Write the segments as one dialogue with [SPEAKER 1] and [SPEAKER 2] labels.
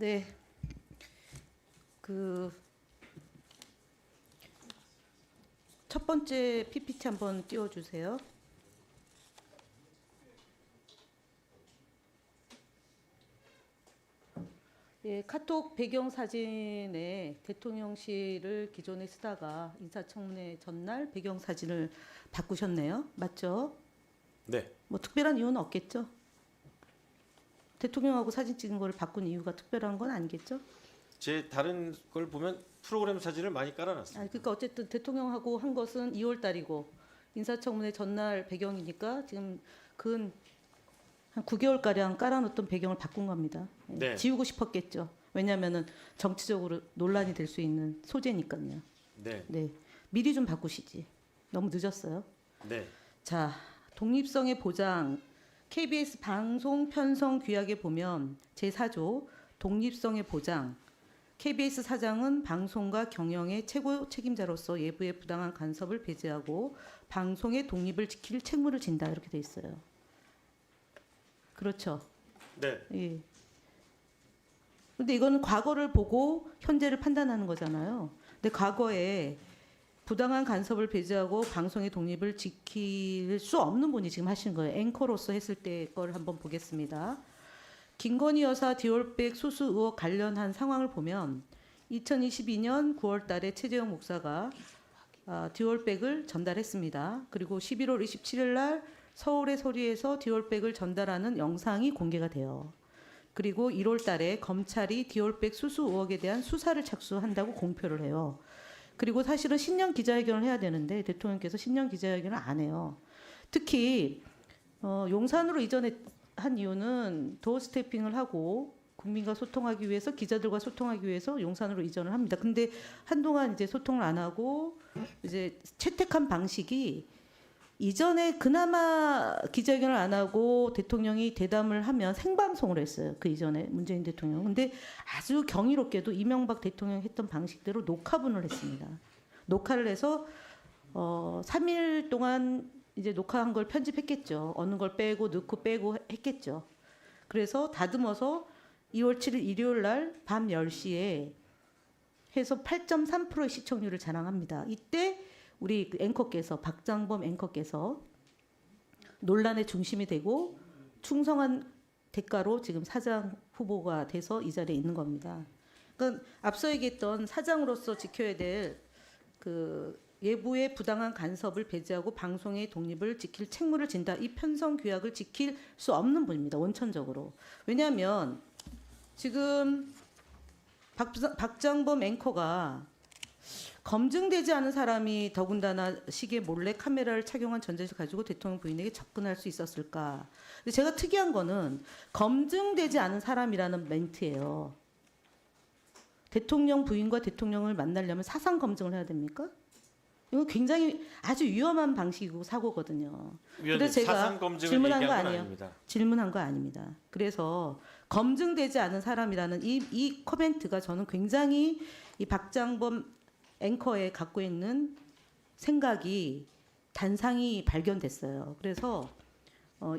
[SPEAKER 1] 네. 첫 번째 PPT 한번 띄워주세요. 예, 카톡 배경 사진에 대통령실을 기존에 쓰다가 인사청문회 전날 배경 사진을 바꾸셨네요. 맞죠?
[SPEAKER 2] 네.
[SPEAKER 1] 뭐 특별한 이유는 없겠죠? 대통령하고 사진 찍은 걸 바꾼 이유가 특별한 건 아니겠죠?
[SPEAKER 2] 제 다른 걸 보면 프로그램 사진을 많이 깔아놨어요.
[SPEAKER 1] 아니, 그러니까 어쨌든 대통령하고 한 것은 2월 달이고 인사청문회 전날 배경이니까 지금 근 한 9개월가량 깔아놓던 배경을 바꾼 겁니다.
[SPEAKER 2] 네.
[SPEAKER 1] 지우고 싶었겠죠. 왜냐하면은 정치적으로 논란이 될 수 있는 소재니까요.
[SPEAKER 2] 네.
[SPEAKER 1] 네, 미리 좀 바꾸시지. 너무 늦었어요.
[SPEAKER 2] 네.
[SPEAKER 1] 자, 독립성의 보장. KBS 방송 편성 규약에 보면 제4조 독립성의 보장. KBS 사장은 방송과 경영의 최고 책임자로서 예부의 부당한 간섭을 배제하고 방송의 독립을 지킬 책무를 진다 이렇게 돼 있어요. 그렇죠.
[SPEAKER 2] 네.
[SPEAKER 1] 예. 근데 이거는 과거를 보고 현재를 판단하는 거잖아요. 근데 과거에 부당한 간섭을 배제하고 방송의 독립을 지킬 수 없는 분이 지금 하신 거예요. 앵커로서 했을 때 걸 한번 보겠습니다. 김건희 여사 디올백 수수 의혹 관련한 상황을 보면 2022년 9월 달에 최재형 목사가 디올백을 전달했습니다. 그리고 11월 27일 날 서울의 소리에서 디올백을 전달하는 영상이 공개가 돼요. 그리고 1월 달에 검찰이 디올백 수수 의혹에 대한 수사를 착수한다고 공표를 해요. 그리고 사실은 신년 기자회견을 해야 되는데 대통령께서 신년 기자회견을 안 해요. 특히 용산으로 이전한 이유는 도어 스태핑을 하고 국민과 소통하기 위해서 기자들과 소통하기 위해서 용산으로 이전을 합니다. 근데 한동안 이제 소통을 안 하고 이제 채택한 방식이 이전에 그나마 기자회견을 안 하고 대통령이 대담을 하면 생방송을 했어요. 그 이전에 문재인 대통령. 근데 아주 경이롭게도 이명박 대통령 했던 방식대로 녹화분을 했습니다. 녹화를 해서 3일 동안 이제 녹화한 걸 편집했겠죠. 어느 걸 빼고 넣고 빼고 했겠죠. 그래서 다듬어서 2월 7일 일요일 날 밤 10시에 해서 8.3%의 시청률을 자랑합니다. 이때 우리 앵커께서 박장범 앵커께서 논란의 중심이 되고 충성한 대가로 지금 사장 후보가 돼서 이 자리에 있는 겁니다. 그러니까 앞서 얘기했던 사장으로서 지켜야 될 그 예부의 부당한 간섭을 배제하고 방송의 독립을 지킬 책무를 진다. 이 편성 규약을 지킬 수 없는 분입니다. 원천적으로. 왜냐하면 지금 박장범 앵커가 검증되지 않은 사람이 더군다나 시계 몰래 카메라를 착용한 전자를 가지고 대통령 부인에게 접근할 수 있었을까? 근데 제가 특이한 거는 검증되지 않은 사람이라는 멘트예요. 대통령 부인과 대통령을 만나려면 사상 검증을 해야 됩니까? 이거 굉장히 아주 위험한 방식이고 사고거든요. 그래서 제가 질문한 거 아니에요.
[SPEAKER 2] 아닙니다.
[SPEAKER 1] 질문한 거 아닙니다. 그래서 검증되지 않은 사람이라는 이 코멘트가 저는 굉장히 이 박장범 앵커에 갖고 있는 생각이 단상이 발견됐어요. 그래서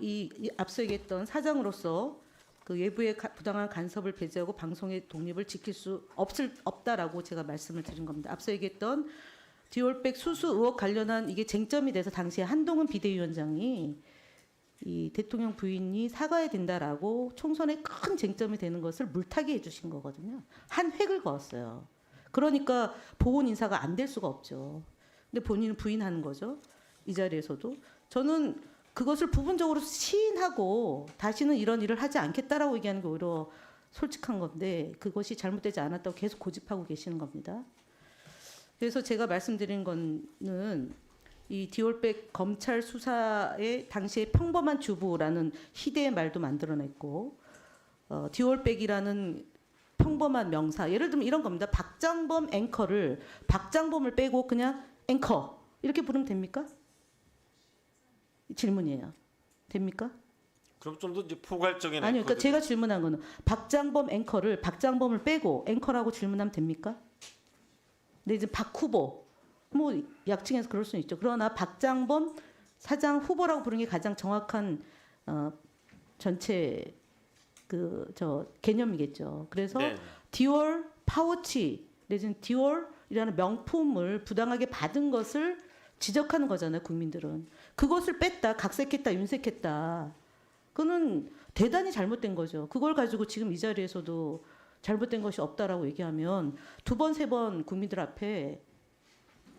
[SPEAKER 1] 이 앞서 얘기했던 사장으로서 그 외부의 부당한 간섭을 배제하고 방송의 독립을 지킬 수 없다라고 제가 말씀을 드린 겁니다. 앞서 얘기했던 디올백 수수 의혹 관련한 이게 쟁점이 돼서 당시에 한동훈 비대위원장이 이 대통령 부인이 사과해야 된다라고 총선에 큰 쟁점이 되는 것을 물타기 해주신 거거든요. 한 획을 그었어요. 그러니까 보훈 인사가 안 될 수가 없죠. 근데 본인은 부인하는 거죠. 이 자리에서도. 저는 그것을 부분적으로 시인하고 다시는 이런 일을 하지 않겠다라고 얘기하는 게 오히려 솔직한 건데 그것이 잘못되지 않았다고 계속 고집하고 계시는 겁니다. 그래서 제가 말씀드린 거는 이 디올백 검찰 수사의 당시에 평범한 주부라는 희대의 말도 만들어냈고 디올백이라는 평범한 명사. 예를 들면 이런 겁니다. 박장범 앵커를 박장범을 빼고 그냥 앵커 이렇게 부르면 됩니까? 질문이에요. 됩니까?
[SPEAKER 2] 그럼 좀 더 이제 포괄적인
[SPEAKER 1] 아니요. 그러니까 제가 질문한 거는 박장범 앵커를 박장범을 빼고 앵커라고 질문하면 됩니까? 근데 이제 박 후보 뭐 약칭해서 그럴 수는 있죠. 그러나 박장범 사장 후보라고 부르는 게 가장 정확한 전체 그 그 저 개념이겠죠. 그래서
[SPEAKER 2] 네.
[SPEAKER 1] 디올 파우치 내지는 디올이라는 명품을 부당하게 받은 것을 지적하는 거잖아요. 국민들은 그것을 뺐다, 각색했다, 윤색했다. 그거는 대단히 잘못된 거죠. 그걸 가지고 지금 이 자리에서도 잘못된 것이 없다라고 얘기하면 두 번, 세 번 국민들 앞에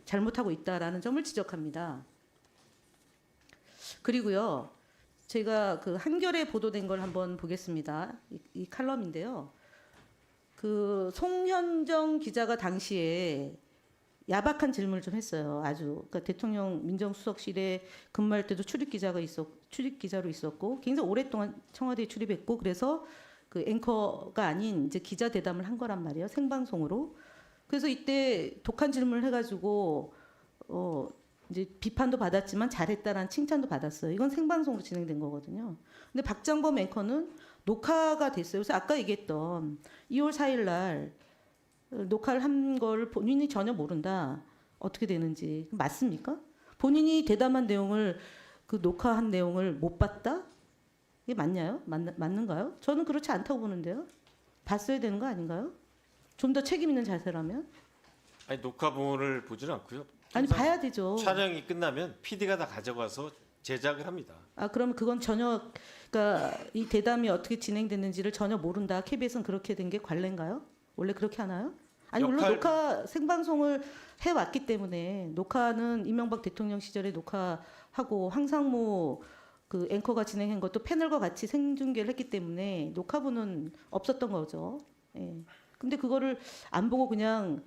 [SPEAKER 1] 잘못하고 있다라는 점을 지적합니다. 그리고요, 제가 그 한겨레 보도된 걸 한번 보겠습니다. 이 칼럼인데요. 그 송현정 기자가 당시에 야박한 질문을 좀 했어요. 아주 그러니까 대통령 민정수석실에 근무할 때도 출입 기자로 있었고 굉장히 오랫동안 청와대에 출입했고 그래서 그 앵커가 아닌 이제 기자 대담을 한 거란 말이에요. 생방송으로. 그래서 이때 독한 질문을 해가지고 이제 비판도 받았지만 잘했다라는 칭찬도 받았어요. 이건 생방송으로 진행된 거거든요. 근데 박장범 앵커는 녹화가 됐어요. 그래서 아까 얘기했던 2월 4일 날 녹화를 한 걸 본인이 전혀 모른다. 어떻게 되는지 맞습니까? 본인이 대담한 내용을 그 녹화한 내용을 못 봤다? 이게 맞나요? 맞는가요? 저는 그렇지 않다고 보는데요. 봤어야 되는 거 아닌가요? 좀 더 책임 있는 자세라면?
[SPEAKER 2] 아니 녹화 부분을 보지는 않고요.
[SPEAKER 1] 아니 봐야 되죠.
[SPEAKER 2] 촬영이 끝나면 PD가 다 가져가서 제작을 합니다.
[SPEAKER 1] 아 그러면 그건 전혀 그러니까 이 대담이 어떻게 진행됐는지를 전혀 모른다. KBS는 그렇게 된 게 관례인가요? 원래 그렇게 하나요? 아니 물론 녹화 생방송을 해왔기 때문에 녹화는 이명박 대통령 시절에 녹화하고 황상무 그 앵커가 진행한 것도 패널과 같이 생중계를 했기 때문에 녹화부는 없었던 거죠. 예. 근데 그거를 안 보고 그냥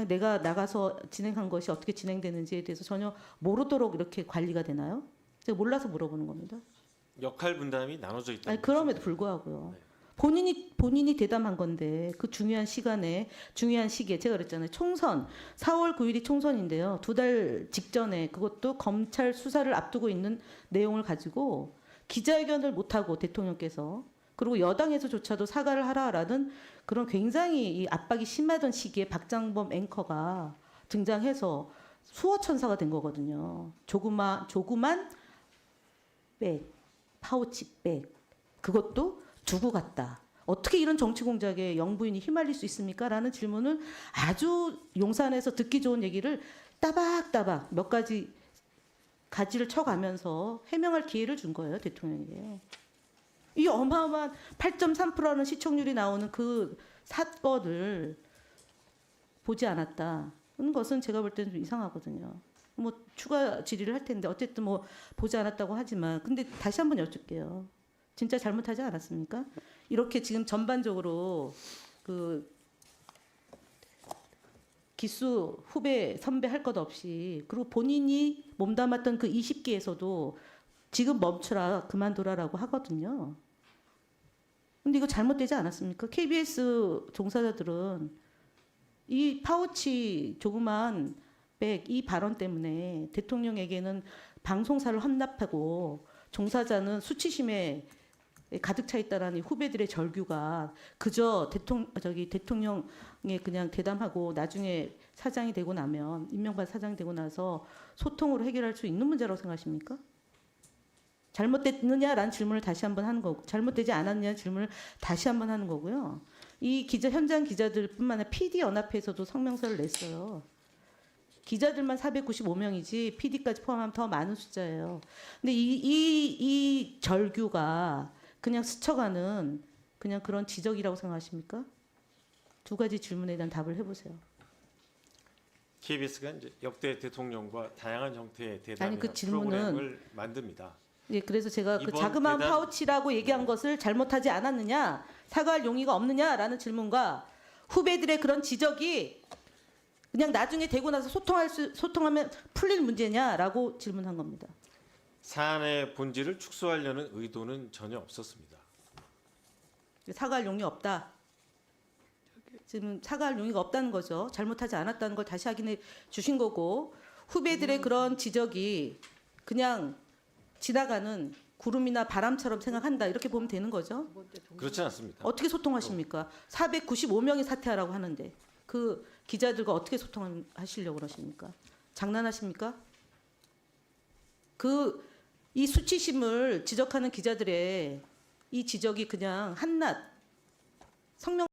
[SPEAKER 1] 내가 나가서 진행한 것이 어떻게 진행되는지에 대해서 전혀 모르도록 이렇게 관리가 되나요? 제가 몰라서 물어보는 겁니다.
[SPEAKER 2] 역할 분담이 나눠져 있다.
[SPEAKER 1] 아니 그럼에도 불구하고요.
[SPEAKER 2] 네.
[SPEAKER 1] 본인이 대담한 건데 그 중요한 시간에 중요한 시기에 제가 그랬잖아요. 총선 4월 9일이 총선인데요. 2달 직전에 그것도 검찰 수사를 앞두고 있는 내용을 가지고 기자회견을 못 하고 대통령께서 그리고 여당에서조차도 사과를 하라라는 그런 굉장히 이 압박이 심하던 시기에 박장범 앵커가 등장해서 수호천사가 된 거거든요. 조그만 백, 파우치 백 그것도 두고 갔다. 어떻게 이런 정치 공작에 영부인이 휘말릴 수 있습니까? 라는 질문을 아주 용산에서 듣기 좋은 얘기를 따박따박 몇 가지를 쳐가면서 해명할 기회를 준 거예요. 대통령에게. 이 어마어마한 8.3%라는 시청률이 나오는 그 사건을 보지 않았다는 것은 제가 볼 때는 좀 이상하거든요. 뭐 추가 질의를 할 텐데 어쨌든 뭐 보지 않았다고 하지만 근데 다시 한번 여쭙게요. 진짜 잘못하지 않았습니까? 이렇게 지금 전반적으로 그 기수 후배 선배 할 것 없이 그리고 본인이 몸담았던 그 20기에서도 지금 멈추라 그만둬라라고 하거든요. 근데 이거 잘못되지 않았습니까? KBS 종사자들은 이 파우치 조그만 백 이 발언 때문에 대통령에게는 방송사를 헌납하고 종사자는 수치심에 가득 차 있다라는 후배들의 절규가 그저 대통령에 그냥 대담하고 나중에 사장이 되고 나면 임명받은 사장이 되고 나서 소통으로 해결할 수 있는 문제라고 생각하십니까? 잘못됐느냐라는 질문을 다시 한번 하는 거고 잘못되지 않았느냐는 질문을 다시 한번 하는 거고요. 이 현장 기자들뿐만 아니라 PD 연합회에서도 성명서를 냈어요. 기자들만 495명이지 PD까지 포함하면 더 많은 숫자예요. 근데 이 절규가 그냥 스쳐가는 그냥 그런 지적이라고 생각하십니까? 두 가지 질문에 대한 답을 해보세요.
[SPEAKER 2] KBS가 이제 역대 대통령과 다양한 형태의 대담
[SPEAKER 1] 아니, 그 질문은-
[SPEAKER 2] 프로그램을 만듭니다.
[SPEAKER 1] 예, 그래서 제가 그
[SPEAKER 2] 이번
[SPEAKER 1] 자그마한
[SPEAKER 2] 대담-
[SPEAKER 1] 파우치라고 얘기한 것을 잘못하지 않았느냐, 사과할 용의가 없느냐라는 질문과 후배들의 그런 지적이 그냥 나중에 되고 나서 소통하면 풀릴 문제냐라고 질문한 겁니다.
[SPEAKER 2] 사안의 본질을 축소하려는 의도는 전혀 없었습니다.
[SPEAKER 1] 사과할 용의 없다. 지금 사과할 용의가 없다는 거죠. 잘못하지 않았다는 걸 다시 확인해 주신 거고 후배들의 그런 지적이 그냥 지나가는 구름이나 바람처럼 생각한다 이렇게 보면 되는 거죠.
[SPEAKER 2] 그렇지 않습니다.
[SPEAKER 1] 어떻게 소통하십니까? 495명이 사퇴하라고 하는데 그 기자들과 어떻게 소통하시려고 그러십니까? 장난하십니까? 이 수치심을 지적하는 기자들의 이 지적이 그냥 한낱 성명